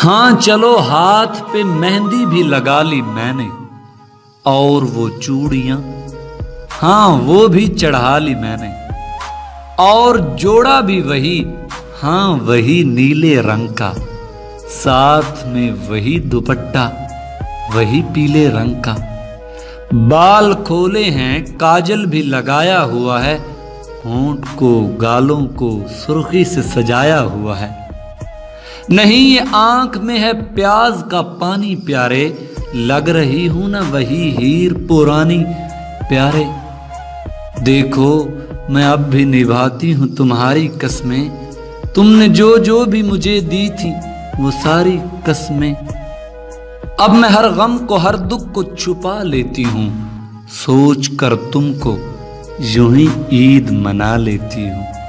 हाँ चलो, हाथ पे मेहंदी भी लगा ली मैंने, और वो चूड़ियां, हाँ वो भी चढ़ा ली मैंने, और जोड़ा भी वही, हाँ वही नीले रंग का, साथ में वही दुपट्टा वही पीले रंग का। बाल खोले हैं, काजल भी लगाया हुआ है, होंठ को गालों को सुर्खी से सजाया हुआ है। नहीं ये आंख में है प्याज का पानी प्यारे, लग रही हूं ना वही हीर पुरानी प्यारे। देखो मैं अब भी निभाती हूं तुम्हारी कस्में, तुमने जो जो भी मुझे दी थी वो सारी कस्में। अब मैं हर गम को हर दुख को छुपा लेती हूं, सोच कर तुमको यूं ही ईद मना लेती हूं।